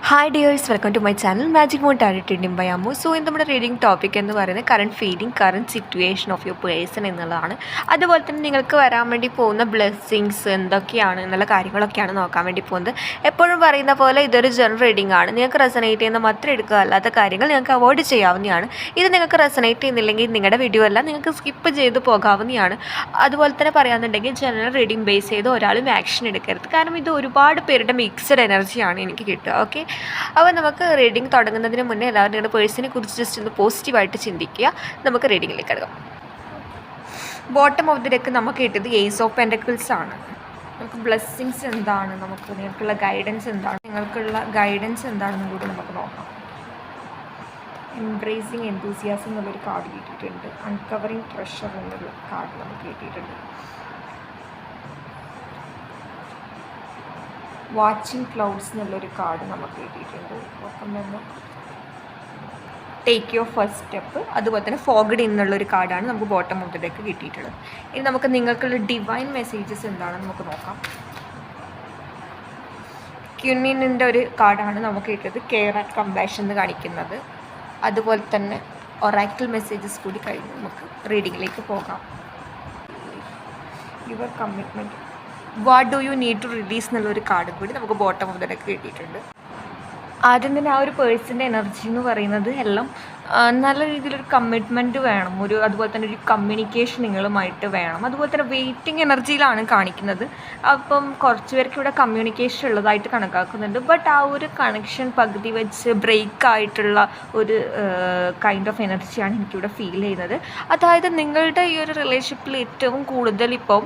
Hi dears, welcome to my channel magic moon tarot reading by Ammu. So ഇന്ന് നമ്മുടെ reading topic എന്ന് പറയുന്നത് current feeling, current situation of your person എന്നുള്ളതാണ്. അതുപോലെ തന്നെ നിങ്ങൾക്ക് വരാൻ വേണ്ടി പോകുന്ന ബ്ലെസ്സിങ്സ് എന്തൊക്കെയാണ് എന്നുള്ള കാര്യങ്ങളൊക്കെയാണ് നോക്കാൻ വേണ്ടി പോകുന്നത്. എപ്പോഴും പറയുന്ന പോലെ ഇതൊരു ജനറൽ റീഡിംഗ് ആണ്. നിങ്ങൾക്ക് റെസനേറ്റ് ചെയ്യുന്ന മാത്രം എടുക്കുക, അല്ലാത്ത കാര്യങ്ങൾ നിങ്ങൾക്ക് അവോയ്ഡ് ചെയ്യാവുന്നതാണ്. ഇത് നിങ്ങൾക്ക് റെസനേറ്റ് ചെയ്യുന്നില്ലെങ്കിൽ നിങ്ങളുടെ വീഡിയോ അല്ല, നിങ്ങൾക്ക് സ്കിപ്പ് ചെയ്ത് പോകാവുന്നതാണ്. അതുപോലെ തന്നെ പറയാമെന്നുണ്ടെങ്കിൽ ജനറൽ റീഡിംഗ് ബേസ് ചെയ്ത് ഒരാളും ആക്ഷൻ എടുക്കരുത്, കാരണം ഇത് ഒരുപാട് പേരുടെ മിക്സഡ് എനർജിയാണ് എനിക്ക് കിട്ടുക. ഓക്കെ, അപ്പോൾ നമുക്ക് റീഡിംഗ് തുടങ്ങുന്നതിന് മുന്നേ എല്ലാവരും നിങ്ങളുടെ പേഴ്സണെ കുറിച്ച് ജസ്റ്റ് ഒന്ന് പോസിറ്റീവായിട്ട് ചിന്തിക്കുക. നമുക്ക് റീഡിങ്ങിലേക്ക് എടുക്കാം. ബോട്ടം ഓഫ് ദി ഡെക്ക് നമുക്ക് കിട്ടിയത് ഏസ് ഓഫ് പെൻറ്റക്കിൾസ് ആണ്. നമുക്ക് ബ്ലെസ്സിങ്സ് എന്താണ്, നിങ്ങൾക്കുള്ള ഗൈഡൻസ് എന്താണെന്നും കൂടി നമുക്ക് നോക്കാം. എംബ്രേസിങ് എന്തൂസിയാസം എന്നുള്ളൊരു കാർഡ് കിട്ടിയിട്ടുണ്ട്. അൺകവറിങ് ട്രഷർ എന്നൊരു കാർഡ് നമുക്ക് കിട്ടിയിട്ടുണ്ട്. വാച്ചിങ് ക്ലൗഡ്സ് എന്നുള്ളൊരു കാർഡ് നമുക്ക് കിട്ടിയിട്ടുണ്ട്. ഒപ്പം തന്നെ ടേക്ക് യുവർ ഫസ്റ്റ് സ്റ്റെപ്പ്, അതുപോലെ തന്നെ ഫോഗ്ഡ് എന്നുള്ളൊരു കാർഡാണ് നമുക്ക് ബോട്ടം ഓഫ് ദി ഡെക്ക് കിട്ടിയിട്ടുള്ളത്. ഇനി നമുക്ക് നിങ്ങൾക്കുള്ള ഡിവൈൻ മെസ്സേജസ് എന്താണെന്ന് നമുക്ക് നോക്കാം. ക്യൂനിൻ്റെ ഒരു കാർഡാണ് നമുക്ക് കിട്ടിയത്, കെയർ ആൻഡ് കമ്പാഷൻ എന്ന് കാണിക്കുന്നത്. അതുപോലെ തന്നെ ഒറാക്കിൾ മെസ്സേജസ് കൂടി കഴിഞ്ഞ് നമുക്ക് റീഡിങ്ങിലേക്ക് പോകാം. Your commitment, what do you need to release എന്നുള്ളൊരു കാർഡ് കൂടി നമുക്ക് ബോട്ടം ഓഫ് ദി ഡെക്ക് കിട്ടിയിട്ടുണ്ട്. ആദ്യം തന്നെ ആ ഒരു പേഴ്സൻ്റെ എനർജി എന്ന് പറയുന്നത് എല്ലാം നല്ല രീതിയിലൊരു കമ്മിറ്റ്മെൻറ്റ് വേണം, അതുപോലെ തന്നെ ഒരു കമ്മ്യൂണിക്കേഷൻ നിങ്ങളുമായിട്ട് വേണം. അതുപോലെ തന്നെ വെയിറ്റിംഗ് എനർജിയിലാണ് കാണിക്കുന്നത്. അപ്പം കുറച്ച് പേർക്ക് ഇവിടെ കമ്മ്യൂണിക്കേഷൻ ഉള്ളതായിട്ട് കണക്കാക്കുന്നുണ്ട്. ബട്ട് ആ ഒരു കണക്ഷൻ പകുതി വെച്ച് ബ്രേക്ക് ആയിട്ടുള്ള ഒരു കൈൻഡ് ഓഫ് എനർജിയാണ് എനിക്കിവിടെ ഫീൽ ചെയ്യുന്നത്. അതായത് നിങ്ങളുടെ ഈ ഒരു റിലേഷൻഷിപ്പിൽ ഏറ്റവും കൂടുതൽ ഇപ്പം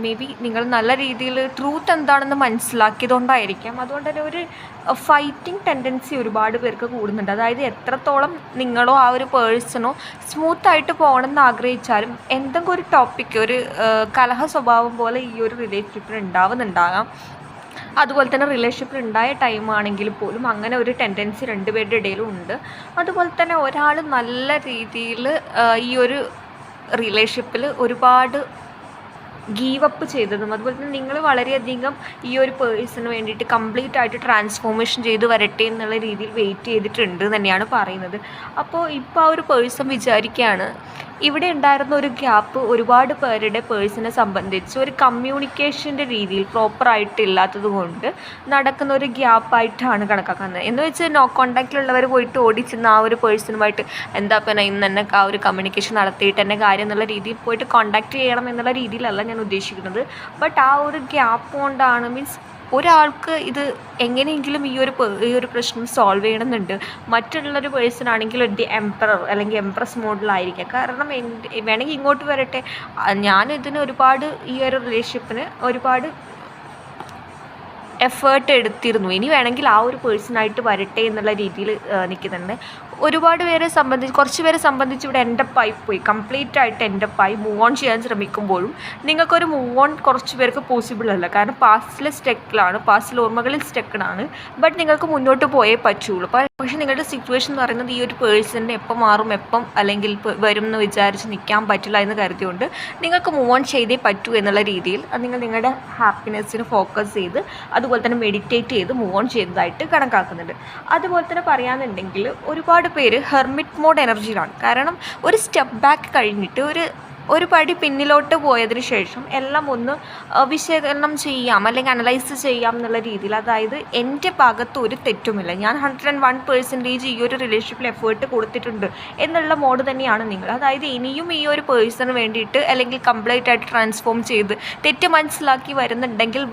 മേ ബി നിങ്ങൾ നല്ല രീതിയിൽ ട്രൂത്ത് എന്താണെന്ന് മനസ്സിലാക്കിയതുകൊണ്ടായിരിക്കാം. അതുകൊണ്ട് തന്നെ ഒരു ഫൈറ്റിംഗ് ടെൻഡൻസി ഒരുപാട് പേർക്ക് കൂടുന്നുണ്ട്. അതായത് എത്രത്തോളം നിങ്ങളോ ആ ഒരു പേഴ്സണോ സ്മൂത്തായിട്ട് പോകണമെന്ന് ആഗ്രഹിച്ചാലും എന്തെങ്കിലും ഒരു ടോപ്പിക്ക്, ഒരു കലഹ സ്വഭാവം പോലെ ഈ ഒരു റിലേഷൻഷിപ്പിൽ ഉണ്ടാവുന്നുണ്ടാകാം. അതുപോലെ തന്നെ റിലേഷൻഷിപ്പിൽ ഉണ്ടായ ടൈമാണെങ്കിൽ പോലും അങ്ങനെ ഒരു ടെൻഡൻസി രണ്ടുപേരുടെ ഇടയിലും ഉണ്ട്. അതുപോലെ തന്നെ ഒരാൾ നല്ല രീതിയിൽ ഈ ഒരു റിലേഷൻഷിപ്പിൽ ഒരുപാട് ഗീവപ്പ് ചെയ്തതും, അതുപോലെ തന്നെ നിങ്ങൾ വളരെയധികം ഈ ഒരു പേഴ്സണിന് വേണ്ടിയിട്ട് കംപ്ലീറ്റ് ആയിട്ട് ട്രാൻസ്ഫോർമേഷൻ ചെയ്ത് വരട്ടെ എന്നുള്ള രീതിയിൽ വെയിറ്റ് ചെയ്തിട്ടുണ്ട് തന്നെയാണ് പറയുന്നത്. അപ്പോൾ ഇപ്പോൾ ആ ഒരു പേഴ്സൺ വിചാരിക്കുകയാണ് ഇവിടെ ഉണ്ടായിരുന്ന ഒരു ഗ്യാപ്പ് ഒരുപാട് പേരുടെ പേഴ്സണെ സംബന്ധിച്ച് ഒരു കമ്മ്യൂണിക്കേഷൻ്റെ രീതിയിൽ പ്രോപ്പറായിട്ട് ഇല്ലാത്തത് കൊണ്ട് നടക്കുന്ന ഒരു ഗ്യാപ്പായിട്ടാണ് കണക്കാക്കുന്നത്. എന്ന് വെച്ച് നോ കോണ്ടാക്റ്റിലുള്ളവർ പോയിട്ട് ഓടിച്ചെന്ന് ആ ഒരു പേഴ്സണുമായിട്ട് എന്താ പിന്നെ ഇന്ന് തന്നെ ആ ഒരു കമ്മ്യൂണിക്കേഷൻ നടത്തിയിട്ട് തന്നെ കാര്യം എന്നുള്ള രീതിയിൽ പോയിട്ട് കോണ്ടാക്ട് ചെയ്യണം എന്നുള്ള രീതിയിലല്ല ഞാൻ ഉദ്ദേശിക്കുന്നത്. ബട്ട് ആ ഒരു ഗ്യാപ്പ് കൊണ്ടാണ്, മീൻസ് ഒരാൾക്ക് ഇത് എങ്ങനെയെങ്കിലും ഈ ഒരു പ്രശ്നം സോൾവ് ചെയ്യണമെന്നുണ്ട്. മറ്റുള്ളൊരു പേഴ്സൺ ആണെങ്കിൽ ഒരു എംപറർ അല്ലെങ്കിൽ എംപ്രസ് മോഡിലായിരിക്കാം. കാരണം വേണമെങ്കിൽ ഇങ്ങോട്ട് വരട്ടെ, ഞാനിതിന് ഒരുപാട് ഈ ഒരു റിലേഷൻഷിപ്പിന് ഒരുപാട് എഫേർട്ട് എടുത്തിരുന്നു, ഇനി വേണമെങ്കിൽ ആ ഒരു പേഴ്സണായിട്ട് വരട്ടെ എന്നുള്ള രീതിയിൽ നിൽക്കുന്നുണ്ട്. ഒരുപാട് പേരെ സംബന്ധിച്ച്, കുറച്ച് പേരെ സംബന്ധിച്ച് ഇവിടെ എൻഡപ്പായി പോയി, കംപ്ലീറ്റ് ആയിട്ട് എൻഡപ്പായി മൂവ് ഓൺ ചെയ്യാൻ ശ്രമിക്കുമ്പോഴും നിങ്ങൾക്കൊരു മൂവ് ഓൺ കുറച്ച് പേർക്ക് പോസിബിൾ അല്ല. കാരണം പാസ്റ്റിലെ സ്റ്റെക്കിലാണ്, പാസ്റ്റിലെ ഓർമ്മകളിൽ സ്റ്റെക്കിലാണ്. ബട്ട് നിങ്ങൾക്ക് മുന്നോട്ട് പോയേ പറ്റുള്ളൂ. പക്ഷേ നിങ്ങളുടെ സിറ്റുവേഷൻ എന്ന് പറയുന്നത് ഈ ഒരു പേഴ്സണിന് എപ്പം മാറും, എപ്പം അല്ലെങ്കിൽ വരും എന്ന് വിചാരിച്ച് നിൽക്കാൻ പറ്റില്ല എന്ന് കരുതിയുകൊണ്ട് നിങ്ങൾക്ക് മൂവ് ഓൺ ചെയ്തേ പറ്റൂ എന്നുള്ള രീതിയിൽ നിങ്ങൾ നിങ്ങളുടെ ഹാപ്പിനെസ്സിന് ഫോക്കസ് ചെയ്ത് അതുപോലെ തന്നെ മെഡിറ്റേറ്റ് ചെയ്ത് മൂവ് ഓൺ ചെയ്തതായിട്ട് കണക്കാക്കുന്നുണ്ട്. അതുപോലെ തന്നെ പറയാമെന്നുണ്ടെങ്കിൽ ഒരുപാട് പേര് ഹെർമിറ്റ് മോഡ് എനർജിയിലാണ്. കാരണം ഒരു സ്റ്റെപ്പ് ബാക്ക് കഴിഞ്ഞിട്ട് ഒരു പടി പിന്നിലോട്ട് പോയതിന് ശേഷം എല്ലാം ഒന്ന് വിശകലനം ചെയ്യാം അല്ലെങ്കിൽ അനലൈസ് ചെയ്യാം എന്നുള്ള രീതിയിൽ, അതായത് എൻ്റെ ഭാഗത്ത് ഒരു തെറ്റുമില്ല, ഞാൻ 101% ഈ ഒരു റിലേഷൻഷിപ്പിൽ എഫേർട്ട് കൊടുത്തിട്ടുണ്ട് എന്നുള്ള മോഡ് തന്നെയാണ് നിങ്ങൾ. അതായത് ഇനിയും ഈ ഒരു പേഴ്സണിന് വേണ്ടിയിട്ട് അല്ലെങ്കിൽ കംപ്ലീറ്റ് ആയിട്ട് ട്രാൻസ്ഫോം ചെയ്ത് തെറ്റ് മനസ്സിലാക്കി വരുന്നുണ്ടെങ്കിൽ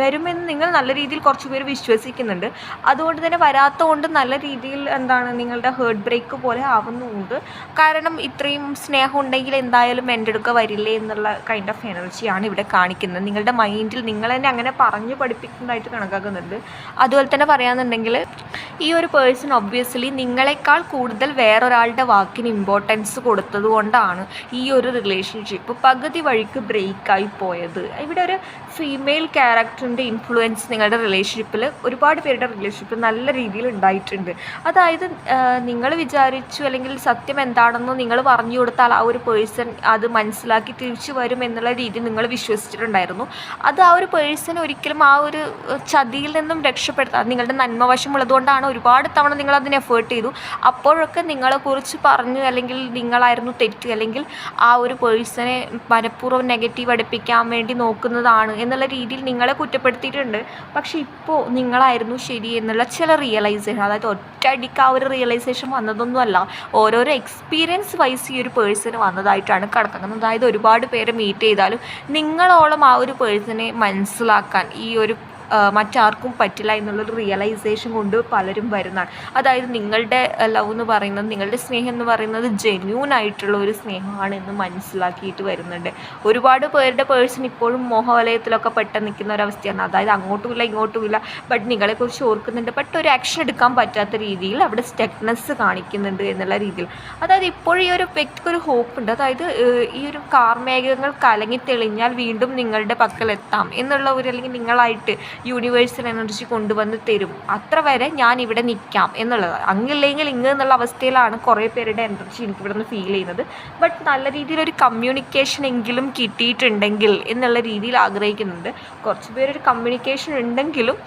വരുമെന്ന് നിങ്ങൾ നല്ല രീതിയിൽ കുറച്ച് പേര് വിശ്വസിക്കുന്നുണ്ട്. അതുകൊണ്ട് തന്നെ വരാത്തതുകൊണ്ട് നല്ല രീതിയിൽ നിങ്ങളുടെ ഹേർട്ട് ബ്രേക്ക് പോലെ ആവുന്നുണ്ട്. കാരണം ഇത്രയും സ്നേഹം ഉണ്ടെങ്കിൽ എന്തായാലും എൻ്റെ അടുക്ക വരില്ലേ എന്നുള്ള കൈൻഡ് ഓഫ് എനർജിയാണ് ഇവിടെ കാണിക്കുന്നത്. നിങ്ങളുടെ മൈൻഡിൽ നിങ്ങൾ തന്നെ അങ്ങനെ പറഞ്ഞു പഠിപ്പിക്കുന്നതായിട്ട് കണക്കാക്കുന്നുണ്ട്. അതുപോലെ തന്നെ പറയാമെന്നുണ്ടെങ്കിൽ ഈ ഒരു പേഴ്സൺ ഒബ്വിയസ്ലി നിങ്ങളെക്കാൾ കൂടുതൽ വേറൊരാളുടെ വാക്കിന് ഇമ്പോർട്ടൻസ് കൊടുത്തത് കൊണ്ടാണ് ഈ ഒരു റിലേഷൻഷിപ്പ് പകുതി വഴിക്ക് ബ്രേക്കായി പോയത്. ഇവിടെ ഒരു ഫീമെയിൽ ക്യാരക്ടറിൻ്റെ ഇൻഫ്ലുവൻസ് നിങ്ങളുടെ റിലേഷൻഷിപ്പിൽ, ഒരുപാട് പേരുടെ റിലേഷൻഷിപ്പിൽ നല്ല രീതിയിൽ ഉണ്ടായിട്ടുണ്ട്. അതായത് നിങ്ങൾ വിചാരിച്ചു അല്ലെങ്കിൽ സത്യം എന്താണെന്നോ നിങ്ങൾ പറഞ്ഞു കൊടുത്താൽ ആ ഒരു പേഴ്സൺ അത് അത് മനസ്സിലാക്കി തിരിച്ചു വരും എന്നുള്ള രീതിയിൽ നിങ്ങൾ വിശ്വസിച്ചിട്ടുണ്ടായിരുന്നു. അത് ആ ഒരു പേഴ്സൺ ഒരിക്കലും ആ ഒരു ചതിയിൽ നിന്നും രക്ഷപ്പെടുത്താം. നിങ്ങളുടെ നന്മവശം ഉള്ളതുകൊണ്ടാണ് ഒരുപാട് തവണ നിങ്ങൾ അതിന് എഫേർട്ട് ചെയ്തു. അപ്പോഴൊക്കെ നിങ്ങളെക്കുറിച്ച് പറഞ്ഞു, അല്ലെങ്കിൽ നിങ്ങളായിരുന്നു തെറ്റ്, അല്ലെങ്കിൽ ആ ഒരു പേഴ്സണെ മനഃപൂർവ്വം നെഗറ്റീവ് അടുപ്പിക്കാൻ വേണ്ടി നോക്കുന്നതാണ് എന്നുള്ള രീതിയിൽ നിങ്ങളെ കുറ്റപ്പെടുത്തിയിട്ടുണ്ട്. പക്ഷേ ഇപ്പോൾ നിങ്ങളായിരുന്നു ശരി എന്നുള്ള ചില റിയലൈസേഷൻ, അതായത് ഒറ്റയടിക്ക് ആ ഒരു റിയലൈസേഷൻ വന്നതൊന്നുമല്ല, ഓരോരോ എക്സ്പീരിയൻസ് വൈസ് ഈ ഒരു പേഴ്സൺ വന്നതായിട്ടാണ് കണക്കാക്കുന്നത്. അതായത് ഒരുപാട് പേരെ മീറ്റ് ചെയ്താലും നിങ്ങളോളം ആ ഒരു പേഴ്സണെ മനസ്സിലാക്കാൻ ഈ ഒരു മറ്റാർക്കും പറ്റില്ല എന്നുള്ളൊരു റിയലൈസേഷൻ കൊണ്ട് പലരും വരുന്നതാണ്. അതായത് നിങ്ങളുടെ ലവ് എന്ന് പറയുന്നത്, നിങ്ങളുടെ സ്നേഹം എന്ന് പറയുന്നത് ജെന്യൂൻ ആയിട്ടുള്ള ഒരു സ്നേഹമാണ് എന്ന് മനസ്സിലാക്കിയിട്ട് വരുന്നുണ്ട്. ഒരുപാട് പേരുടെ പേഴ്സൺ ഇപ്പോഴും മോഹവലയത്തിലൊക്കെ പെട്ടെന്ന് നിൽക്കുന്ന ഒരവസ്ഥയാണ്. അതായത് അങ്ങോട്ടുമില്ല ഇങ്ങോട്ടുമില്ല, ബട്ട് നിങ്ങളെക്കുറിച്ച് ഓർക്കുന്നുണ്ട്, ബട്ട് ഒരു ആക്ഷൻ എടുക്കാൻ പറ്റാത്ത രീതിയിൽ അവിടെ സ്റ്റക്നെസ് കാണിക്കുന്നുണ്ട് എന്നുള്ള രീതിയിൽ. അതായത് ഇപ്പോഴും ഈ ഒരു വ്യക്തിക്ക് ഒരു ഹോപ്പ് ഉണ്ട്. അതായത് ഈ ഒരു കാർമേഘങ്ങൾ കലങ്ങി തെളിഞ്ഞാൽ വീണ്ടും നിങ്ങളുടെ പക്കലെത്താം എന്നുള്ള ഒരു, അല്ലെങ്കിൽ നിങ്ങളായിട്ട് യൂണിവേഴ്സൽ എനർജി കൊണ്ടുവന്ന് തരും, അത്ര വരെ ഞാൻ ഇവിടെ നിൽക്കാം എന്നുള്ളത്. അങ്ങില്ലെങ്കിൽ ഇങ്ങ് എന്നുള്ള അവസ്ഥയിലാണ് കുറേ പേരുടെ എനർജി എനിക്കിവിടെ നിന്ന് ഫീൽ ചെയ്യുന്നത്. ബട്ട് നല്ല രീതിയിലൊരു കമ്മ്യൂണിക്കേഷൻ എങ്കിലും കിട്ടിയിട്ടുണ്ടെങ്കിൽ എന്നുള്ള രീതിയിൽ ആഗ്രഹിക്കുന്നുണ്ട്. കുറച്ച് പേരൊരു കമ്മ്യൂണിക്കേഷൻ ഉണ്ടെങ്കിലും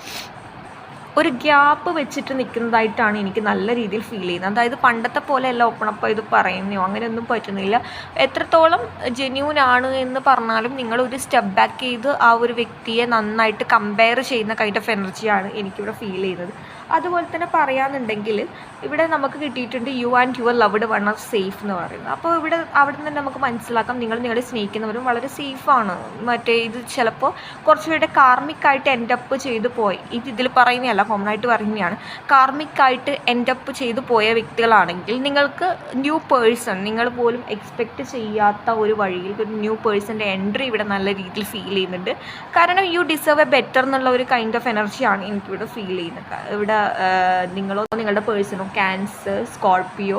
ഒരു ഗ്യാപ്പ് വെച്ചിട്ട് നിൽക്കുന്നതായിട്ടാണ് എനിക്ക് നല്ല രീതിയിൽ ഫീൽ ചെയ്യുന്നത്. അതായത് പണ്ടത്തെ പോലെയല്ല ഓപ്പൺ അപ്പ് ഇത് പറയുന്നയോ അങ്ങനെയൊന്നും പറ്റുന്നില്ല. എത്രത്തോളം ജെന്യൂൻ ആണ് എന്ന് പറഞ്ഞാലും നിങ്ങളൊരു സ്റ്റെപ്പ് ബാക്ക് ചെയ്ത് ആ ഒരു വ്യക്തിയെ നന്നായിട്ട് കമ്പയർ ചെയ്യുന്ന കൈൻഡ് ഓഫ് എനർജിയാണ് എനിക്കിവിടെ ഫീൽ ചെയ്യുന്നത്. അതുപോലെ തന്നെ പറയാന്നുണ്ടെങ്കിൽ ഇവിടെ നമുക്ക് കിട്ടിയിട്ടുണ്ട് you and your loved one R safe എന്ന് പറയുന്നത്. അപ്പോൾ അവിടെ നിന്ന് നമുക്ക് മനസ്സിലാക്കാം നിങ്ങളെ സ്നേഹിക്കുന്നവരും വളരെ സേഫാണ്. മറ്റേ ഇത് ചിലപ്പോൾ കുറച്ചുപേരുടെ കാർമിക്കായിട്ട് എൻഡപ്പ് ചെയ്തു പോയി, ഇതിൽ പറയുന്നതല്ല, കോമൺ ആയിട്ട് പറയുന്നതാണ്, കാർമിക്കായിട്ട് എൻഡപ്പ് ചെയ്തു പോയ വ്യക്തികളാണെങ്കിൽ നിങ്ങൾക്ക് ന്യൂ പേഴ്സൺ, നിങ്ങൾ പോലും എക്സ്പെക്റ്റ് ചെയ്യാത്ത ഒരു വഴിയിൽ ഒരു ന്യൂ പേഴ്സൻ്റെ എൻട്രി ഇവിടെ നല്ല രീതിയിൽ ഫീൽ ചെയ്യുന്നുണ്ട്. കാരണം യു ഡിസേർവ് എ ബെറ്റർ എന്നുള്ള ഒരു കൈൻഡ് ഓഫ് എനർജിയാണ് എനിക്കിവിടെ ഫീൽ ചെയ്യുന്നത്. ഇവിടെ നിങ്ങളോ നിങ്ങളുടെ പേഴ്സണോ ക്യാൻസർ, സ്കോർപ്പിയോ,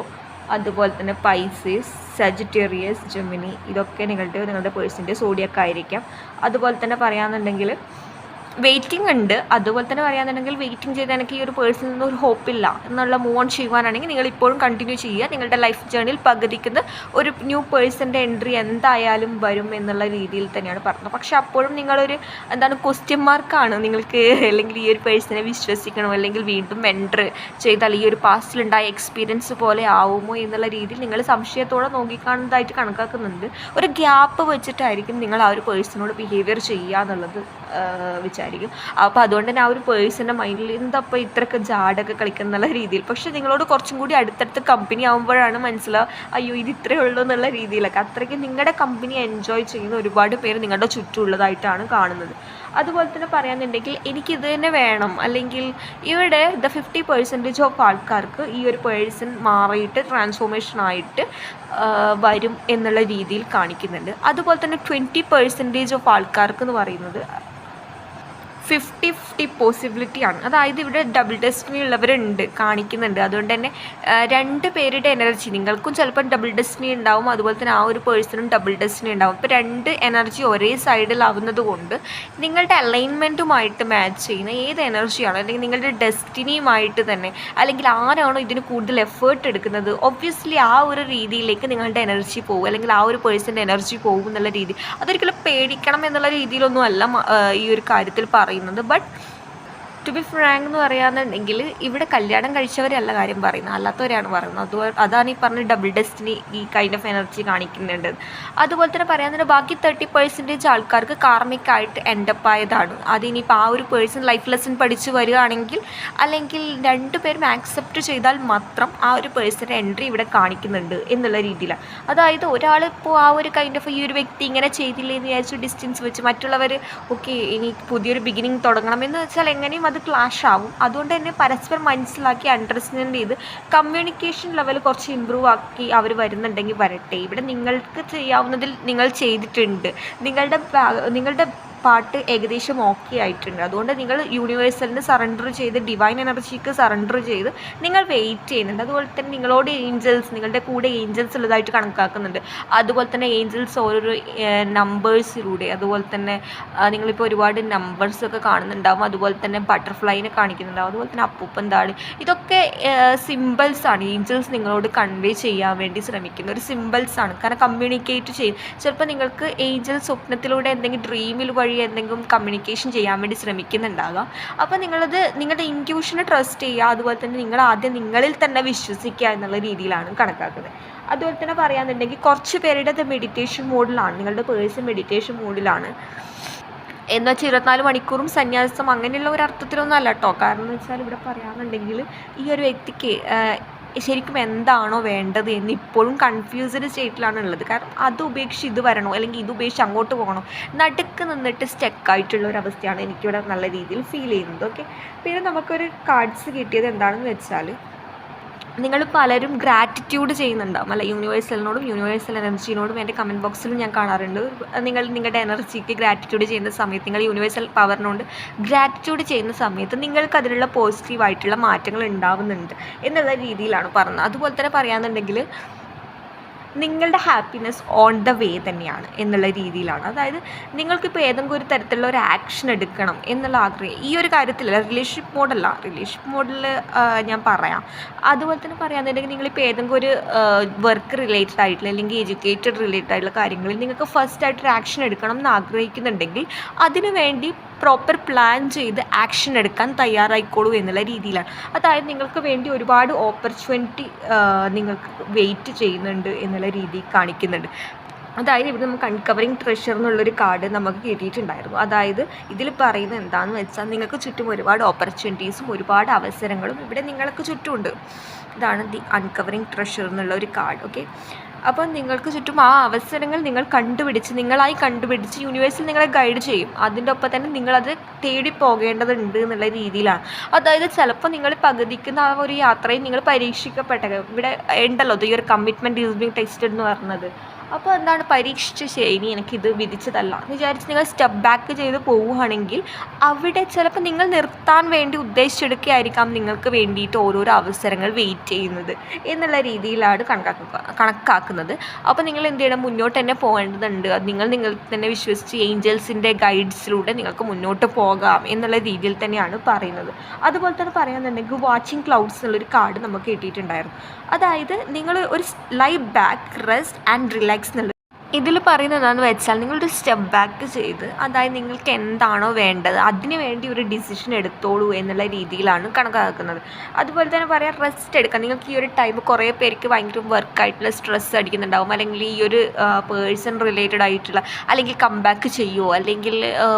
അതുപോലെ തന്നെ പൈസസ്, സജിറ്റേറിയസ്, ജെമിനി, ഇതൊക്കെ നിങ്ങളുടെ പേഴ്സൻ്റെ സോഡിയൊക്കെ ആയിരിക്കാം. അതുപോലെ തന്നെ പറയാമെന്നുണ്ടെങ്കിൽ വെയിറ്റിംഗ് ഉണ്ട്. അതുപോലെ തന്നെ പറയാന്നുണ്ടെങ്കിൽ വെയിറ്റിംഗ് ചെയ്ത് എനിക്ക് ഈ ഒരു പേഴ്സണിൽ നിന്ന് ഒരു ഹോപ്പില്ല എന്നുള്ള മൂവ് ഓൺ ചെയ്യുവാനാണെങ്കിൽ നിങ്ങൾ ഇപ്പോഴും കണ്ടിന്യൂ ചെയ്യുക. നിങ്ങളുടെ ലൈഫ് ജേർണിയിൽ പകുതിക്കുന്ന ഒരു ന്യൂ പേഴ്സൻ്റെ എൻട്രി എന്തായാലും വരും എന്നുള്ള രീതിയിൽ തന്നെയാണ് പറഞ്ഞത്. പക്ഷെ അപ്പോഴും നിങ്ങളൊരു ക്വസ്റ്റ്യൻ മാർക്കാണ് നിങ്ങൾക്ക്, അല്ലെങ്കിൽ ഈ ഒരു പേഴ്സണെ വിശ്വസിക്കണോ, അല്ലെങ്കിൽ വീണ്ടും എൻറ്റർ ചെയ്താൽ ഈ ഒരു പാസ്റ്റിലുണ്ടായ എക്സ്പീരിയൻസ് പോലെ ആവുമോ എന്നുള്ള രീതിയിൽ നിങ്ങൾ സംശയത്തോടെ നോക്കിക്കാണുന്നതായിട്ട് കണക്കാക്കുന്നുണ്ട്. ഒരു ഗ്യാപ്പ് വെച്ചിട്ടായിരിക്കും നിങ്ങൾ ആ ഒരു പേഴ്സണോട് ബിഹേവിയർ ചെയ്യുക എന്നുള്ളത് വിചാരിക്കും. അപ്പോൾ അതുകൊണ്ട് തന്നെ ആ ഒരു പേഴ്സൻ്റെ മൈൻഡിൽ എന്തപ്പോൾ ഇത്രയൊക്കെ ജാടൊക്കെ കളിക്കുന്ന എന്നുള്ള രീതിയിൽ. പക്ഷേ നിങ്ങളോട് കുറച്ചും കൂടി അടുത്തടുത്ത് കമ്പനി ആകുമ്പോഴാണ് മനസ്സിലാവുക അയ്യോ ഇത് ഇത്രയേ ഉള്ളൂ എന്നുള്ള രീതിയിലൊക്കെ. അത്രയ്ക്ക് നിങ്ങളുടെ കമ്പനി എൻജോയ് ചെയ്യുന്ന ഒരുപാട് പേര് നിങ്ങളുടെ ചുറ്റുമുള്ളതായിട്ടാണ് കാണുന്നത്. അതുപോലെ തന്നെ പറയാന്നുണ്ടെങ്കിൽ എനിക്കിത് തന്നെ വേണം, അല്ലെങ്കിൽ ഇവിടെ 50% ഓഫ് ആൾക്കാർക്ക് ഈ ഒരു പേഴ്സൺ മാറിയിട്ട് ട്രാൻസ്ഫോർമേഷനായിട്ട് വരും എന്നുള്ള രീതിയിൽ കാണിക്കുന്നുണ്ട്. അതുപോലെ തന്നെ 20% ഓഫ് ആൾക്കാർക്ക് എന്ന് പറയുന്നത് 50-50 പോസിബിലിറ്റിയാണ്. അതായത് ഇവിടെ ഡബിൾ ഡെസ്റ്റിനി ഉള്ളവരുണ്ട്, കാണിക്കുന്നുണ്ട്. അതുകൊണ്ട് തന്നെ രണ്ട് പേരുടെ എനർജി, നിങ്ങൾക്കും ചിലപ്പോൾ ഡബിൾ ഡെസ്റ്റിനി ഉണ്ടാവും, അതുപോലെ തന്നെ ആ ഒരു പേഴ്സണും ഡബിൾ ഡെസ്റ്റിനി ഉണ്ടാവും. ഇപ്പോൾ രണ്ട് എനർജി ഒരേ സൈഡിലാവുന്നത് കൊണ്ട് നിങ്ങളുടെ അലൈൻമെൻറ്റുമായിട്ട് മാച്ച് ചെയ്യുന്ന ഏത് എനർജിയാണോ, അല്ലെങ്കിൽ നിങ്ങളുടെ ഡെസ്റ്റിനിയുമായിട്ട് തന്നെ, അല്ലെങ്കിൽ ആരാണോ ഇതിന് കൂടുതൽ എഫേർട്ട് എടുക്കുന്നത്, ഒബ്വിയസ്ലി ആ ഒരു രീതിയിലേക്ക് നിങ്ങളുടെ എനർജി പോകും, അല്ലെങ്കിൽ ആ ഒരു പേഴ്സൻ്റെ എനർജി പോകും എന്നുള്ള രീതി. അതൊരിക്കലും പേടിക്കണം എന്നുള്ള രീതിയിലൊന്നും അല്ല ഈ ഒരു കാര്യത്തിൽ പറയുന്നത്. ബട്ട് ടു ബി ഫ്രാങ്ക് എന്ന് പറയാന്നുണ്ടെങ്കിൽ ഇവിടെ കല്യാണം കഴിച്ചവരല്ല കാര്യം പറയുന്നത്, അല്ലാത്തവരെയാണ് പറയുന്നത്. അതാണ് ഈ പറഞ്ഞ ഡബിൾ ഡെസ്റ്റിനി ഈ കൈൻഡ് ഓഫ് എനർജി കാണിക്കുന്നുണ്ട്. അതുപോലെ തന്നെ പറയാന്നുണ്ടെങ്കിൽ ബാക്കി 30% ആൾക്കാർക്ക് കാർമിക്കായിട്ട് എൻഡപ്പ് ആയതാണ്. അതിനിപ്പോൾ ആ ഒരു പേഴ്സൺ ലൈഫ് ലെസൺ പഠിച്ച് വരികയാണെങ്കിൽ, അല്ലെങ്കിൽ രണ്ടുപേരും ആക്സെപ്റ്റ് ചെയ്താൽ മാത്രം ആ ഒരു പേഴ്സൻ്റെ എൻട്രി ഇവിടെ കാണിക്കുന്നുണ്ട് എന്നുള്ള രീതിയിലാണ്. അതായത് ഒരാളിപ്പോൾ ആ ഒരു കൈൻഡ് ഓഫ് ഈ ഒരു വ്യക്തി ഇങ്ങനെ ചെയ്തില്ലേ എന്ന് വിചാരിച്ചു ഡിസ്റ്റൻസ് വെച്ച് മറ്റുള്ളവർ ഓക്കെ ഇനി പുതിയൊരു ബിഗിനിങ് തുടങ്ങണം എന്ന് വെച്ചാൽ എങ്ങനെയും അത് ക്ലാഷ് ആവും. അതുകൊണ്ട് തന്നെ പരസ്പരം മനസ്സിലാക്കി അണ്ടർസ്റ്റാൻഡ് ചെയ്ത് കമ്മ്യൂണിക്കേഷൻ ലെവൽ കുറച്ച് ഇമ്പ്രൂവ് ആക്കി അവർ വരുന്നുണ്ടെങ്കിൽ വരട്ടെ. ഇവിടെ നിങ്ങൾക്ക് ചെയ്യാവുന്നതിൽ നിങ്ങൾ ചെയ്തിട്ടുണ്ട്. നിങ്ങളുടെ പാർട്ട് ഏകദേശം ഓക്കെ ആയിട്ടുണ്ട്. അതുകൊണ്ട് നിങ്ങൾ യൂണിവേഴ്സലിന് സറണ്ടർ ചെയ്ത് ഡിവൈൻ എനർജിക്ക് സറണ്ടർ ചെയ്ത് നിങ്ങൾ വെയിറ്റ് ചെയ്യുന്നുണ്ട്. അതുപോലെ തന്നെ നിങ്ങളോട് ഏഞ്ചൽസ്, നിങ്ങളുടെ കൂടെ ഏഞ്ചൽസ് ഉള്ളതായിട്ട് കണക്കാക്കുന്നുണ്ട്. അതുപോലെ തന്നെ ഏഞ്ചൽസ് ഓരോരോ നമ്പേഴ്സിലൂടെ, അതുപോലെ തന്നെ നിങ്ങളിപ്പോൾ ഒരുപാട് നമ്പേഴ്സൊക്കെ കാണുന്നുണ്ടാവും. അതുപോലെ തന്നെ ബട്ടർഫ്ലൈനെ കാണിക്കുന്നുണ്ടാവും. അതുപോലെ തന്നെ അപ്പൂപ്പൻ താടി, ഇതൊക്കെ സിമ്പിൾസാണ്. ഏഞ്ചൽസ് നിങ്ങളോട് കൺവേ ചെയ്യാൻ വേണ്ടി ശ്രമിക്കുന്ന ഒരു സിമ്പിൾസാണ്. കാരണം കമ്മ്യൂണിക്കേറ്റ് ചെയ്യും. ചിലപ്പോൾ നിങ്ങൾക്ക് ഏഞ്ചൽ സ്വപ്നത്തിലൂടെ എന്തെങ്കിലും ഡ്രീമിൽ വഴി എന്തെങ്കിലും കമ്മ്യൂണിക്കേഷൻ ചെയ്യാൻ വേണ്ടി ശ്രമിക്കുന്നുണ്ടാകാം. അപ്പോൾ നിങ്ങളുടെ ഇൻറ്റ്യൂഷനെ ട്രസ്റ്റ് ചെയ്യുക. അതുപോലെ തന്നെ നിങ്ങൾ ആദ്യം നിങ്ങളിൽ തന്നെ വിശ്വസിക്കുക എന്നുള്ള രീതിയിലാണ് കണക്കാക്കുന്നത്. അതുപോലെ തന്നെ പറയാന്നുണ്ടെങ്കിൽ കുറച്ച് പേരുടെ മെഡിറ്റേഷൻ മോഡിലാണ്, നിങ്ങളുടെ പേഴ്സൺ മെഡിറ്റേഷൻ മോഡിലാണ്. എന്ന് വെച്ചാൽ 24 മണിക്കൂറും സന്യാസം അങ്ങനെയുള്ള ഒരു അർത്ഥത്തിലൊന്നും അല്ല കേട്ടോ. കാരണം എന്ന് വെച്ചാൽ ഇവിടെ പറയാമെന്നുണ്ടെങ്കിൽ ഈ ഒരു വ്യക്തിക്ക് ശരിക്കും എന്താണോ വേണ്ടത് എന്ന് ഇപ്പോഴും കൺഫ്യൂസ്ഡ് സ്റ്റേറ്റിലാണ് ഉള്ളത്. കാരണം അത് ഉപേക്ഷിച്ച് ഇത് വരണോ, അല്ലെങ്കിൽ ഇത് ഉപേക്ഷിച്ച് അങ്ങോട്ട് പോകണോ, നടുക്ക് നിന്നിട്ട് സ്റ്റക്കായിട്ടുള്ള ഒരു അവസ്ഥയാണ് എനിക്കിവിടെ നല്ല രീതിയിൽ ഫീൽ ചെയ്യുന്നത്. ഓക്കെ, പിന്നെ നമുക്കൊരു കാർഡ്സ് കിട്ടിയത് എന്താണെന്ന് വെച്ചാൽ, നിങ്ങൾ പലരും ഗ്രാറ്റിറ്റ്യൂഡ് ചെയ്യുന്നുണ്ടാവും അല്ല, യൂണിവേഴ്സലിനോടും യൂണിവേഴ്സൽ എനർജീനോടും എൻ്റെ കമൻറ്റ് ബോക്സിലും ഞാൻ കാണാറുണ്ട്. നിങ്ങളുടെ എനർജിക്ക് ഗ്രാറ്റിറ്റ്യൂഡ് ചെയ്യുന്ന സമയത്ത്, നിങ്ങൾ യൂണിവേഴ്സൽ പവറിനോട് ഗ്രാറ്റിറ്റ്യൂഡ് ചെയ്യുന്ന സമയത്ത് നിങ്ങൾക്ക് അതിലുള്ള പോസിറ്റീവായിട്ടുള്ള മാറ്റങ്ങൾ ഉണ്ടാവുന്നുണ്ട് എന്നുള്ള രീതിയിലാണ് പറഞ്ഞത്. അതുപോലെ തന്നെ പറയാമെന്നുണ്ടെങ്കിൽ നിങ്ങളുടെ ഹാപ്പിനെസ് ഓൺ ദ വേ തന്നെയാണ് എന്നുള്ള രീതിയിലാണ്. അതായത് നിങ്ങൾക്കിപ്പോൾ ഏതെങ്കിലും ഒരു തരത്തിലുള്ള ഒരു ആക്ഷൻ എടുക്കണം എന്നുള്ള ആഗ്രഹം ഈ ഒരു കാര്യത്തിൽ, റിലേഷൻഷിപ്പ് മോഡിൽ ഞാൻ പറയാം. അതുപോലെ തന്നെ പറയാമെന്നുണ്ടെങ്കിൽ നിങ്ങളിപ്പോൾ ഏതെങ്കിലും ഒരു വർക്ക് റിലേറ്റഡ് ആയിട്ടുള്ള അല്ലെങ്കിൽ എഡ്യൂക്കേറ്റഡ് റിലേറ്റഡ് ആയിട്ടുള്ള കാര്യങ്ങളിൽ നിങ്ങൾക്ക് ഫസ്റ്റായിട്ടൊരു ആക്ഷൻ എടുക്കണം എന്ന് ആഗ്രഹിക്കുന്നുണ്ടെങ്കിൽ അതിനു വേണ്ടി പ്രോപ്പർ പ്ലാൻ ചെയ്ത് ആക്ഷൻ എടുക്കാൻ തയ്യാറായിക്കോളൂ എന്നുള്ള രീതിയിലാണ്. അതായത് നിങ്ങൾക്ക് വേണ്ടി ഒരുപാട് ഓപ്പർച്യൂണിറ്റി നിങ്ങൾക്ക് വെയിറ്റ് ചെയ്യുന്നുണ്ട് എന്നുള്ള രീതി കാണിക്കുന്നുണ്ട്. അതായത് ഇവിടെ നമുക്ക് അൺകവറിങ് ട്രഷർ എന്നുള്ളൊരു കാർഡ് നമുക്ക് കിട്ടിയിട്ടുണ്ടായിരുന്നു. അതായത് ഇതിൽ പറയുന്നത് എന്താണെന്ന് വെച്ചാൽ, നിങ്ങൾക്ക് ചുറ്റും ഒരുപാട് ഓപ്പർച്യൂണിറ്റീസും ഒരുപാട് അവസരങ്ങളും ഇവിടെ നിങ്ങൾക്ക് ചുറ്റുമുണ്ട്. ഇതാണ് ദി അൺകവറിങ് ട്രഷർ എന്നുള്ള ഒരു കാർഡ്. ഓക്കെ, അപ്പോൾ നിങ്ങൾക്ക് ചുറ്റും ആ അവസരങ്ങൾ നിങ്ങളായി കണ്ടുപിടിച്ച് യൂണിവേഴ്സിൽ നിങ്ങളെ ഗൈഡ് ചെയ്യും. അതിൻ്റെ ഒപ്പം തന്നെ നിങ്ങളത് തേടി പോകേണ്ടതുണ്ട് എന്നുള്ള രീതിയിലാണ്. അതായത് ചിലപ്പോൾ നിങ്ങൾ പകുതിക്കുന്ന ആ ഒരു യാത്രയിൽ നിങ്ങൾ പരീക്ഷിക്കപ്പെട്ടത് ഇവിടെ ഉണ്ടല്ലോ, ഈ ഒരു കമ്മിറ്റ്മെൻറ്റ് ഈസ് ബീങ് ടെസ്റ്റഡ് എന്ന് പറഞ്ഞത്. അപ്പോൾ എന്താണ്, പരീക്ഷിച്ച് ശരി എനിക്കിത് വിധിച്ചതല്ല എന്ന് വിചാരിച്ച് നിങ്ങൾ സ്റ്റെപ്പ് ബാക്ക് ചെയ്ത് പോവുകയാണെങ്കിൽ അവിടെ ചിലപ്പോൾ നിങ്ങൾ നിർത്താൻ വേണ്ടി ഉദ്ദേശിച്ചെടുക്കുകയായിരിക്കാം നിങ്ങൾക്ക് വേണ്ടിയിട്ട് ഓരോരോ അവസരങ്ങൾ വെയിറ്റ് ചെയ്യുന്നത് എന്നുള്ള രീതിയിലാണ് കണക്കാക്കുന്നത്. അപ്പോൾ നിങ്ങൾ എന്ത് ചെയ്യണം, മുന്നോട്ട് തന്നെ പോകേണ്ടതുണ്ട്. അത് നിങ്ങൾ തന്നെ വിശ്വസിച്ച് ഏഞ്ചൽസിൻ്റെ ഗൈഡ്സിലൂടെ നിങ്ങൾക്ക് മുന്നോട്ട് പോകാം എന്നുള്ള രീതിയിൽ തന്നെയാണ് പറയുന്നത്. അതുപോലെ തന്നെ പറയാമെന്നുണ്ടെങ്കിൽ വാച്ചിങ് ക്ലൗഡ്സ് എന്നുള്ളൊരു കാർഡ് നമുക്ക് കിട്ടിയിട്ടുണ്ടായിരുന്നു. അതായത് നിങ്ങൾ ഒരു ലൈ ബാക്ക്, റെസ്റ്റ് ആൻഡ് റിലാക്സ് എന്നുള്ള ഇതിൽ പറയുന്നത് എന്താണെന്ന് വെച്ചാൽ, നിങ്ങളൊരു സ്റ്റെപ്പ് ബാക്ക് ചെയ്ത്, അതായത് നിങ്ങൾക്ക് എന്താണോ വേണ്ടത് അതിന് വേണ്ടി ഒരു ഡിസിഷൻ എടുത്തോളൂ എന്നുള്ള രീതിയിലാണ് കണക്കാക്കുന്നത്. അതുപോലെ തന്നെ പറയാം, റെസ്റ്റ് എടുക്കാം. നിങ്ങൾക്ക് ഈ ഒരു ടൈം കുറേ പേർക്ക് ഭയങ്കര വർക്കായിട്ടുള്ള സ്ട്രെസ് അടിക്കുന്നുണ്ടാവും, അല്ലെങ്കിൽ ഈ ഒരു പേഴ്സൺ റിലേറ്റഡ് ആയിട്ടുള്ള, അല്ലെങ്കിൽ കം ബാക്ക് ചെയ്യുമോ, അല്ലെങ്കിൽ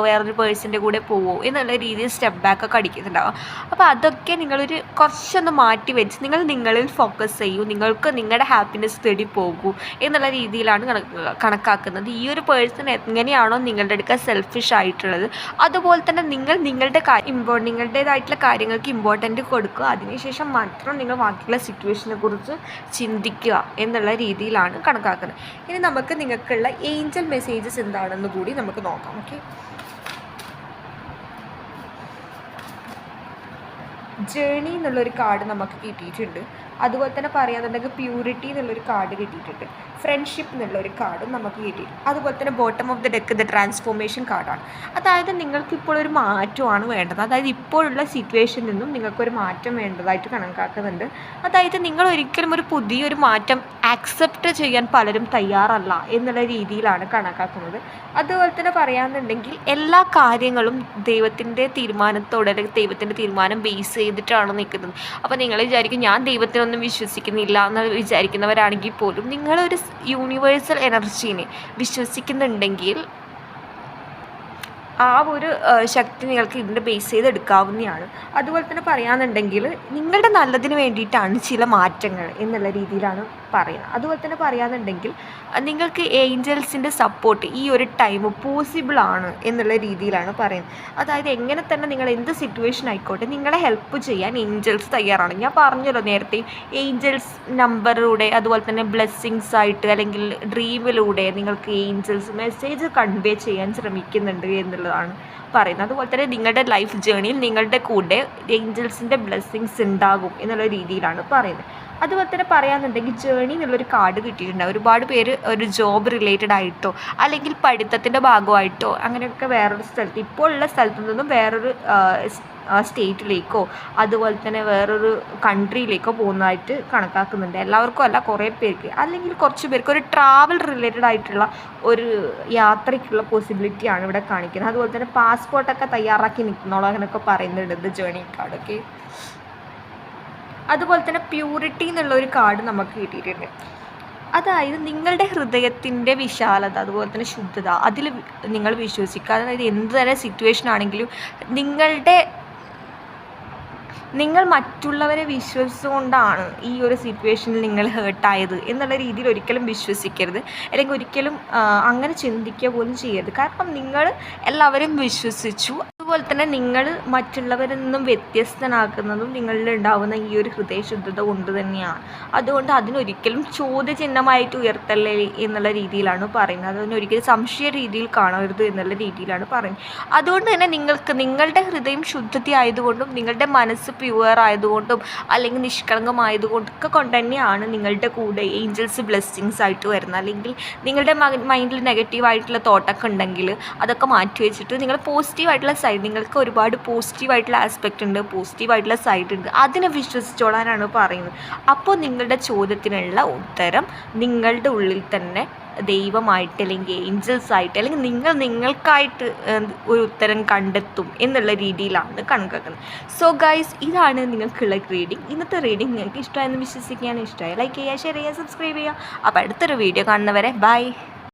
വേറൊരു പേഴ്സൻ്റെ കൂടെ പോവോ എന്നുള്ള രീതിയിൽ സ്റ്റെപ്പ് ബാക്കൊക്കെ അടിക്കുന്നുണ്ടാവും. അപ്പോൾ അതൊക്കെ നിങ്ങളൊരു കുറച്ചൊന്ന് മാറ്റി വെച്ച് നിങ്ങളിൽ ഫോക്കസ് ചെയ്യൂ, നിങ്ങൾക്ക് നിങ്ങളുടെ ഹാപ്പിനെസ് തേടി പോകൂ എന്നുള്ള രീതിയിലാണ് കണക്കാക്കുന്നത്. ഈ ഒരു പേഴ്സൺ എങ്ങനെയാണോ നിങ്ങളുടെ അടുക്ക സെൽഫിഷ് ആയിട്ടുള്ളത്, അതുപോലെ തന്നെ നിങ്ങളുടേതായിട്ടുള്ള കാര്യങ്ങൾക്ക് ഇമ്പോർട്ടൻ്റ് കൊടുക്കുക. അതിനുശേഷം മാത്രം നിങ്ങൾ ബാക്കിയുള്ള സിറ്റുവേഷനെ കുറിച്ച് ചിന്തിക്കുക എന്നുള്ള രീതിയിലാണ് കണക്കാക്കുന്നത്. ഇനി നമുക്ക് നിങ്ങൾക്കുള്ള ഏഞ്ചൽ മെസ്സേജസ് എന്താണെന്ന് കൂടി നമുക്ക് നോക്കാം. ഓക്കെ, ജേണി എന്നുള്ളൊരു കാർഡ് നമുക്ക് കിട്ടിയിട്ടുണ്ട്. അതുപോലെ തന്നെ പറയാന്നുണ്ടെങ്കിൽ പ്യൂരിറ്റി എന്നുള്ളൊരു കാർഡ് കിട്ടിയിട്ടുണ്ട്. ഫ്രണ്ട്ഷിപ്പ് എന്നുള്ളൊരു കാർഡും നമുക്ക് കിട്ടിയിട്ടുണ്ട്. അതുപോലെ തന്നെ bottom of the deck the transformation കാർഡാണ്. അതായത് നിങ്ങൾക്കിപ്പോൾ ഒരു മാറ്റമാണ് വേണ്ടത്. അതായത് ഇപ്പോഴുള്ള സിറ്റുവേഷനിൽ നിന്നും നിങ്ങൾക്കൊരു മാറ്റം വേണ്ടതായിട്ട് കണക്കാക്കുന്നുണ്ട്. അതായത് നിങ്ങൾ ഒരിക്കലും ഒരു പുതിയൊരു മാറ്റം ആക്സെപ്റ്റ് ചെയ്യാൻ പലരും തയ്യാറല്ല എന്നുള്ള രീതിയിലാണ് കണക്കാക്കുന്നത്. അതുപോലെ തന്നെ പറയാമെന്നുണ്ടെങ്കിൽ എല്ലാ കാര്യങ്ങളും ദൈവത്തിൻ്റെ തീരുമാനത്തോടെ, അല്ലെങ്കിൽ ദൈവത്തിൻ്റെ തീരുമാനം ബേസ് ചെയ്തിട്ടാണ് നിൽക്കുന്നത്. അപ്പോൾ നിങ്ങൾ വിചാരിക്കും ഞാൻ ദൈവത്തിനൊന്നും വിശ്വസിക്കുന്നില്ല എന്ന് വിചാരിക്കുന്നവരാണെങ്കിൽ പോലും നിങ്ങളൊരു യൂണിവേഴ്സൽ എനർജീനെ വിശ്വസിക്കുന്നുണ്ടെങ്കിൽ ആ ഒരു ശക്തി നിങ്ങൾക്ക് ഇതിൻ്റെ ബേസ് ചെയ്ത് എടുക്കാവുന്നതാണ്. അതുപോലെ തന്നെ പറയാമെന്നുണ്ടെങ്കിൽ നിങ്ങളുടെ നല്ലതിന് വേണ്ടിയിട്ടാണ് ചില മാറ്റങ്ങൾ എന്നുള്ള രീതിയിലാണ് പറയുന്നത്. അതുപോലെ തന്നെ പറയാമെന്നുണ്ടെങ്കിൽ നിങ്ങൾക്ക് ഏഞ്ചൽസിൻ്റെ സപ്പോർട്ട് ഈ ഒരു ടൈം പോസിബിൾ ആണ് എന്നുള്ള രീതിയിലാണ് പറയുന്നത്. അതായത് എങ്ങനെ തന്നെ നിങ്ങൾ എന്ത് സിറ്റുവേഷൻ ആയിക്കോട്ടെ നിങ്ങളെ ഹെൽപ്പ് ചെയ്യാൻ ഏഞ്ചൽസ് തയ്യാറാണ്. ഞാൻ പറഞ്ഞല്ലോ നേരത്തെ, ഏഞ്ചൽസ് നമ്പറിലൂടെ അതുപോലെ തന്നെ ബ്ലെസ്സിങ്സ് ആയിട്ട് അല്ലെങ്കിൽ ഡ്രീമിലൂടെ നിങ്ങൾക്ക് ഏഞ്ചൽസ് മെസ്സേജ് കൺവേ ചെയ്യാൻ ശ്രമിക്കുന്നുണ്ട് എന്നുള്ളത് എന്നുള്ളതാണ് പറയുന്നത്. അതുപോലെ തന്നെ നിങ്ങളുടെ ലൈഫ് ജേണിയിൽ നിങ്ങളുടെ കൂടെ ഏഞ്ചൽസിൻ്റെ ബ്ലെസ്സിങ്സ് ഉണ്ടാകും എന്നുള്ള രീതിയിലാണ് പറയുന്നത്. അതുപോലെ തന്നെ പറയാമെന്നുണ്ടെങ്കിൽ ജേണി എന്നുള്ളൊരു കാർഡ് കിട്ടിയിട്ടുണ്ട്. ഒരുപാട് പേര് ഒരു ജോബ് റിലേറ്റഡ് ആയിട്ടോ അല്ലെങ്കിൽ പഠിത്തത്തിൻ്റെ ഭാഗമായിട്ടോ അങ്ങനെയൊക്കെ വേറൊരു സ്ഥലത്ത് ഇപ്പോൾ ഉള്ള സ്ഥലത്തു നിന്നും വേറൊരു സ്റ്റേറ്റിലേക്കോ അതുപോലെ തന്നെ വേറൊരു കൺട്രിയിലേക്കോ പോകുന്നതായിട്ട് കണക്കാക്കുന്നുണ്ട്. എല്ലാവർക്കും അല്ല, കുറേ പേർക്ക് അല്ലെങ്കിൽ കുറച്ച് പേർക്ക് ഒരു ട്രാവൽ റിലേറ്റഡ് ആയിട്ടുള്ള ഒരു യാത്രയ്ക്കുള്ള പോസിബിലിറ്റിയാണ് ഇവിടെ കാണിക്കുന്നത്. അതുപോലെ തന്നെ പാസ്പോർട്ടൊക്കെ തയ്യാറാക്കി നിൽക്കുന്നോളൂ അങ്ങനെയൊക്കെ പറയുന്നുണ്ട് ജേണി കാർഡൊക്കെ. അതുപോലെ തന്നെ പ്യൂരിറ്റി എന്നുള്ള ഒരു കാർഡ് നമുക്ക് കിട്ടിയിട്ടുണ്ട്. അതായത് നിങ്ങളുടെ ഹൃദയത്തിൻ്റെ വിശാലത അതുപോലെ തന്നെ ശുദ്ധത അതിൽ നിങ്ങൾ വിശ്വസിക്കുക. അതായത് എന്ത് തന്നെ സിറ്റുവേഷൻ ആണെങ്കിലും നിങ്ങൾ മറ്റുള്ളവരെ വിശ്വസിച്ചുകൊണ്ടാണ് ഈ ഒരു സിറ്റുവേഷനിൽ നിങ്ങൾ ഹേർട്ടായത് എന്നുള്ള രീതിയിൽ ഒരിക്കലും വിശ്വസിക്കരുത്, അല്ലെങ്കിൽ ഒരിക്കലും അങ്ങനെ ചിന്തിക്കുക പോലും ചെയ്യരുത്. കാരണം നിങ്ങൾ എല്ലാവരും വിശ്വസിച്ചു. അതുപോലെ തന്നെ നിങ്ങൾ മറ്റുള്ളവരിൽ നിന്നും വ്യത്യസ്തനാക്കുന്നതും നിങ്ങളിൽ ഉണ്ടാകുന്ന ഈ ഒരു ഹൃദയശുദ്ധത കൊണ്ട് തന്നെയാണ്. അതുകൊണ്ട് അതിനൊരിക്കലും ചോദ്യചിഹ്നമായിട്ട് ഉയർത്തല്ലേ എന്നുള്ള രീതിയിലാണ് പറയുന്നത്. അതിനൊരിക്കലും സംശയ രീതിയിൽ കാണരുത് എന്നുള്ള രീതിയിലാണ് പറയുന്നത്. അതുകൊണ്ട് തന്നെ നിങ്ങൾക്ക് നിങ്ങളുടെ ഹൃദയം ശുദ്ധതയായതുകൊണ്ടും നിങ്ങളുടെ മനസ്സ് പ്യുവർ ആയതുകൊണ്ടും അല്ലെങ്കിൽ നിഷ്കളങ്കമായതുകൊണ്ടൊക്കെ കൊണ്ട് തന്നെയാണ് നിങ്ങളുടെ കൂടെ ഏഞ്ചൽസ് ബ്ലെസ്സിങ്സ് ആയിട്ട് വരുന്നത്. അല്ലെങ്കിൽ നിങ്ങളുടെ മൈൻഡിൽ നെഗറ്റീവായിട്ടുള്ള തോട്ടൊക്കെ ഉണ്ടെങ്കിൽ അതൊക്കെ മാറ്റി വെച്ചിട്ട് നിങ്ങൾ പോസിറ്റീവായിട്ടുള്ള സൈഡ്, നിങ്ങൾക്ക് ഒരുപാട് പോസിറ്റീവായിട്ടുള്ള ആസ്പെക്റ്റ് ഉണ്ട്, പോസിറ്റീവായിട്ടുള്ള സൈഡ് ഉണ്ട്, അതിനെ വിശ്വസിച്ചോളാനാണ് പറയുന്നത്. അപ്പോൾ നിങ്ങളുടെ ചോദ്യത്തിനുള്ള ഉത്തരം നിങ്ങളുടെ ഉള്ളിൽ തന്നെ ദൈവമായിട്ട് അല്ലെങ്കിൽ ഏഞ്ചൽസ് ആയിട്ട് അല്ലെങ്കിൽ നിങ്ങൾക്കായിട്ട് ഒരു ഉത്തരം കണ്ടെത്തും എന്നുള്ള രീതിയിലാണ് കണക്കാക്കുന്നത്. സോ ഗൈസ്, ഇതാണ് നിങ്ങൾക്കുള്ള റീഡിങ്. ഇന്നത്തെ റീഡിങ് നിങ്ങൾക്ക് ഇഷ്ടമായെന്ന് വിശ്വസിക്കുകയാണ്. ഇഷ്ടമായി ലൈക്ക് ചെയ്യുക, ഷെയർ ചെയ്യുക, സബ്സ്ക്രൈബ് ചെയ്യുക. അപ്പോൾ അടുത്തൊരു വീഡിയോ കാണുന്നവരെ ബൈ.